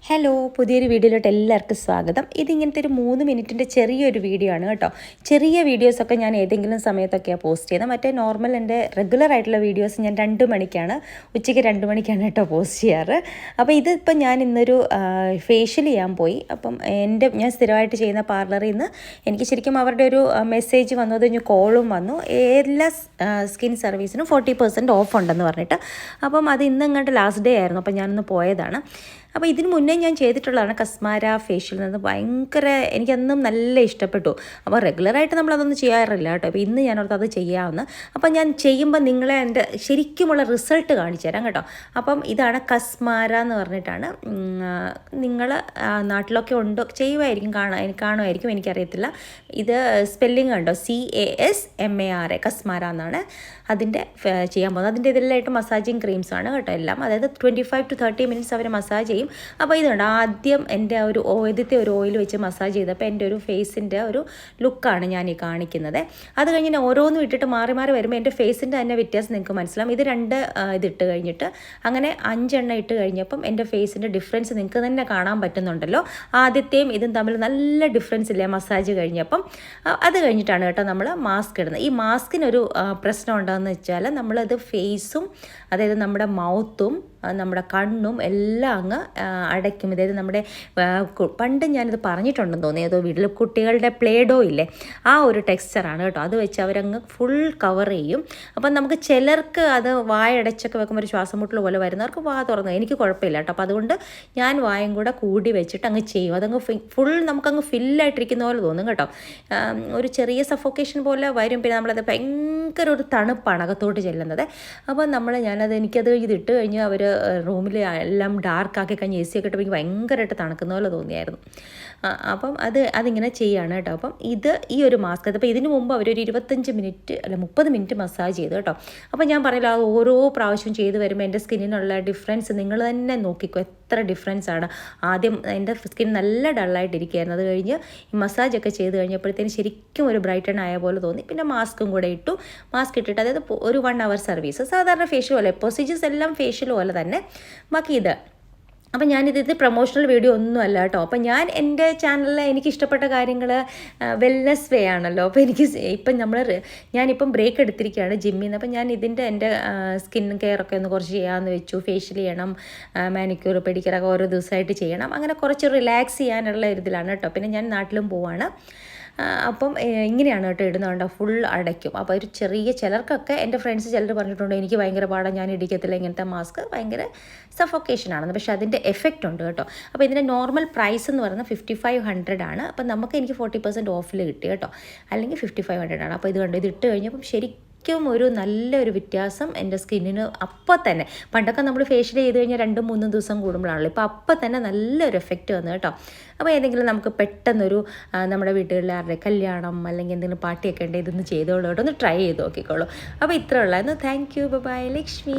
Hello, പുതിയൊരു വീഡിയോയിലോട്ട് എല്ലാവർക്കും സ്വാഗതം. ഇതിങ്ങനത്തെ ഒരു 3 മിനിറ്റിൻ്റെ ചെറിയൊരു വീഡിയോ ആണ് കേട്ടോ. ചെറിയ വീഡിയോസൊക്കെ ഞാൻ ഏതെങ്കിലും സമയത്തൊക്കെയാണ് പോസ്റ്റ് ചെയ്യുന്നത്. മറ്റേ നോർമൽ എൻ്റെ റെഗുലർ ആയിട്ടുള്ള വീഡിയോസ് ഞാൻ 2 മണിക്കാണ്, ഉച്ചയ്ക്ക് 2 മണിക്കാണ് കേട്ടോ പോസ്റ്റ് ചെയ്യാറ്. അപ്പോൾ ഇതിപ്പം ഞാൻ ഇന്നൊരു ഫേഷ്യൽ ചെയ്യാൻ പോയി. അപ്പം ഞാൻ സ്ഥിരമായിട്ട് ചെയ്യുന്ന പാർലറിൽ നിന്ന് എനിക്ക് ശരിക്കും അവരുടെ ഒരു മെസ്സേജ് വന്നു, അത് കോളും വന്നു, എല്ലാ സ്കിൻ സർവീസിനും 40% ഓഫ് ഉണ്ടെന്ന് പറഞ്ഞിട്ട്. അപ്പം അത് ഇന്നങ്ങോട്ട് ലാസ്റ്റ് ഡേ ആയിരുന്നു, അപ്പം ഞാനൊന്ന് പോയതാണ്. അപ്പോൾ ഇതിന് മുന്നേ ഞാൻ ചെയ്തിട്ടുള്ളതാണ് കസ്മാര ഫേഷ്യൽ നിന്ന്. ഭയങ്കര എനിക്കന്നും നല്ല ഇഷ്ടപ്പെട്ടു. അപ്പോൾ റെഗുലറായിട്ട് നമ്മളതൊന്നും ചെയ്യാറില്ല കേട്ടോ. അപ്പോൾ ഇന്ന് ഞാനോർത്ത് അത് ചെയ്യാമെന്ന്. അപ്പം ഞാൻ ചെയ്യുമ്പോൾ നിങ്ങളെ എൻ്റെ ശരിക്കുമുള്ള റിസൾട്ട് കാണിച്ചു തരാം കേട്ടോ. അപ്പം ഇതാണ് കസ്മാര എന്ന് പറഞ്ഞിട്ടാണ്. നിങ്ങൾ നാട്ടിലൊക്കെ ഉണ്ടോ, ചെയ്യുമായിരിക്കും, കാണുമായിരിക്കും, എനിക്കറിയത്തില്ല. ഇത് സ്പെല്ലിംഗ് കണ്ടോ, CASMARA, കസ്മാര എന്നാണ് അതിൻ്റെ ചെയ്യാൻ പോകുന്നത്. അതിൻ്റെ ഇതിലായിട്ട് മസാജിങ് ക്രീംസാണ് കേട്ടോ എല്ലാം. അതായത് 25 to 30 മിനിറ്റ്സ് അവർ മസാജ് ചെയ്യും. അപ്പോൾ ഇതുണ്ട്, ആദ്യം എൻ്റെ ഒരു ആദ്യത്തെ ഒരു ഓയിൽ വെച്ച് മസാജ് ചെയ്തപ്പോൾ എൻ്റെ ഒരു ഫേസിൻ്റെ ഒരു ലുക്കാണ് ഞാൻ ഈ കാണിക്കുന്നത്. അത് കഴിഞ്ഞ് ഞാൻ ഓരോന്നും ഇട്ടിട്ട് മാറി മാറി വരുമ്പോൾ എൻ്റെ ഫേസിൻ്റെ തന്നെ വ്യത്യാസം നിങ്ങൾക്ക് മനസ്സിലാവും. ഇത് 2 ഇതിട്ട് കഴിഞ്ഞിട്ട് അങ്ങനെ 5 എണ്ണം ഇട്ട് കഴിഞ്ഞപ്പം എൻ്റെ ഫേസിൻ്റെ ഡിഫറൻസ് നിങ്ങൾക്ക് തന്നെ കാണാൻ പറ്റുന്നുണ്ടല്ലോ. ആദ്യത്തെയും ഇതും തമ്മിൽ നല്ല ഡിഫറൻസ് ഇല്ലേ മസാജ് കഴിഞ്ഞപ്പം. അത് കഴിഞ്ഞിട്ടാണ് കേട്ടോ നമ്മൾ മാസ്ക് ഇടുന്നത്. ഈ മാസ്കിനൊരു പ്രശ്നം ഉണ്ടോയെന്ന് വെച്ചാൽ നമ്മളത് ഫേസും, അതായത് നമ്മുടെ മൗത്തും നമ്മുടെ കണ്ണും എല്ലാം അങ്ങ് അടയ്ക്കും. അതായത് നമ്മുടെ പണ്ട് ഞാനിത് പറഞ്ഞിട്ടുണ്ടെന്ന് തോന്നി, ഏതോ വീട്ടിൽ കുട്ടികളുടെ പ്ലേഡോ ഇല്ലേ, ആ ഒരു ടെക്സ്ചറാണ് കേട്ടോ. അത് വെച്ച് അവരങ്ങ് ഫുൾ കവർ ചെയ്യും. അപ്പം നമുക്ക് ചിലർക്ക് അത് വായടച്ചൊക്കെ വെക്കുമ്പോൾ ഒരു ശ്വാസം മുട്ടൽ പോലെ വരുന്നവർക്ക് വാ തുറന്നു, എനിക്ക് കുഴപ്പമില്ല കേട്ടോ. അപ്പോൾ അതുകൊണ്ട് ഞാൻ വായും കൂടെ കൂടി വെച്ചിട്ട് അങ്ങ് ചെയ്യും. അതങ്ങ് ഫുൾ നമുക്കങ്ങ് ഫില്ലായിട്ടിരിക്കുന്ന പോലെ തോന്നും കേട്ടോ. ഒരു ചെറിയ സഫോക്കേഷൻ പോലെ വരും. പിന്നെ നമ്മളത് ഭയങ്കര ഒരു തണുപ്പാണ് അകത്തോട്ട് ചെല്ലുന്നത്. അപ്പോൾ എനിക്കത് ഇതിട്ട് കഴിഞ്ഞ് അവർ റൂമിൽ എല്ലാം ഡാർക്കാക്കി കഴിഞ്ഞ് AC ഒക്കെ ഇട്ടപ്പോൾ എനിക്ക് ഭയങ്കരമായിട്ട് തണുക്കുന്ന പോലെ തോന്നിയായിരുന്നു. അപ്പം അതിങ്ങനെ ചെയ്യാണ് കേട്ടോ. അപ്പം ഈ ഒരു മാസ്ക്, അപ്പോൾ ഇതിന് മുമ്പ് അവരൊരു 25 മിനിറ്റ് അല്ല 30 മിനിറ്റ് മസാജ് ചെയ്തു കേട്ടോ. അപ്പോൾ ഞാൻ പറയില്ല, അത് ഓരോ പ്രാവശ്യം ചെയ്ത് വരുമ്പോൾ എൻ്റെ സ്കിന്നിനുള്ള ഡിഫറൻസ് നിങ്ങൾ തന്നെ നോക്കിക്കോ, എത്ര ഡിഫറൻസ് ആണ്. ആദ്യം എൻ്റെ സ്കിൻ നല്ല ഡള്ളായിട്ടിരിക്കുകയായിരുന്നു. അത് കഴിഞ്ഞ് ഈ മസാജൊക്കെ ചെയ്ത് കഴിഞ്ഞപ്പോഴത്തേന് ശരിക്കും ഒരു ബ്രൈറ്റൺ ആയ പോലെ തോന്നി. പിന്നെ മാസ്കും കൂടെ ഇട്ടു. മാസ്ക് ഇട്ടിട്ട് അതായത് ഒരു 1 hour സർവീസ്, സാധാരണ ഫേഷ്യൽ പോലെ, പ്രൊസീജിയേഴ്സ് എല്ലാം ഫേഷ്യൽ പോലെ തന്നെ. ബാക്കി ഇത് അപ്പം ഞാനിത് പ്രൊമോഷണൽ വീഡിയോ ഒന്നും അല്ല കേട്ടോ. അപ്പം ഞാൻ എൻ്റെ ചാനലിൽ എനിക്കിഷ്ടപ്പെട്ട കാര്യങ്ങൾ വെൽനെസ് വേ ആണല്ലോ. അപ്പോൾ ഞാനിപ്പം ബ്രേക്ക് എടുത്തിരിക്കുകയാണ് ജിമ്മിൽ നിന്ന്. അപ്പം ഞാൻ എൻ്റെ സ്കിൻ കെയറൊക്കെ ഒന്ന് കുറച്ച് ചെയ്യാമെന്ന് വെച്ചു. ഫേഷ്യൽ ചെയ്യണം, മാനിക്യൂർ പെഡിക്യൂറൊക്കെ ഓരോ ദിവസമായിട്ട് ചെയ്യണം. അങ്ങനെ കുറച്ച് റിലാക്സ് ചെയ്യാനുള്ള ഇതിലാണ് കേട്ടോ. പിന്നെ ഞാൻ നാട്ടിലും പോവാണ്. അപ്പം ഇങ്ങനെയാണ് കേട്ടോ ഇടുന്നുണ്ടോ, ഫുൾ അടയ്ക്കും. അപ്പോൾ ഒരു ചിലർക്കൊക്കെ എൻ്റെ ഫ്രണ്ട്സ് ചിലർ പറഞ്ഞിട്ടുണ്ട്, എനിക്ക് ഭയങ്കര പാടാണ്, ഞാൻ ഇടിക്കത്തില്ല ഇങ്ങനത്തെ മാസ്ക്, ഭയങ്കര സഫോക്കേഷനാണെന്ന്. പക്ഷേ അതിൻ്റെ എഫക്റ്റ് ഉണ്ട് കേട്ടോ. അപ്പോൾ ഇതിൻ്റെ നോർമൽ പ്രൈസ് എന്ന് പറയുന്നത് 5500 ആണ്. അപ്പം എനിക്ക് 40% ഓഫിൽ കിട്ടി കേട്ടോ. അല്ലെങ്കിൽ 5500 ആണ്. അപ്പോൾ ഇത് കണ്ടോ, ഇത് ഇട്ട് കഴിഞ്ഞപ്പം ഒരു നല്ലൊരു വ്യത്യാസം എൻ്റെ സ്കിന്നിന് അപ്പം തന്നെ. പണ്ടൊക്കെ നമ്മൾ ഫേഷ്യൽ ചെയ്ത് കഴിഞ്ഞാൽ 2-3 ദിവസം കൂടുമ്പോഴാണല്ലോ, ഇപ്പോൾ അപ്പം തന്നെ നല്ലൊരു എഫക്റ്റ് വന്നു കേട്ടോ. അപ്പോൾ ഏതെങ്കിലും നമുക്ക് പെട്ടെന്നൊരു നമ്മുടെ വീട്ടുകളിൽ ആരുടെ കല്യാണം അല്ലെങ്കിൽ എന്തെങ്കിലും പാർട്ടിയൊക്കെ ഉണ്ടെങ്കിൽ ഇതൊന്ന് ചെയ്തോളൂ കേട്ടോ, ഒന്ന് ട്രൈ ചെയ്ത് നോക്കിക്കോളൂ. അപ്പോൾ ഇത്ര ഉള്ളായിരുന്നു. Thank you, bye, Lakshmi.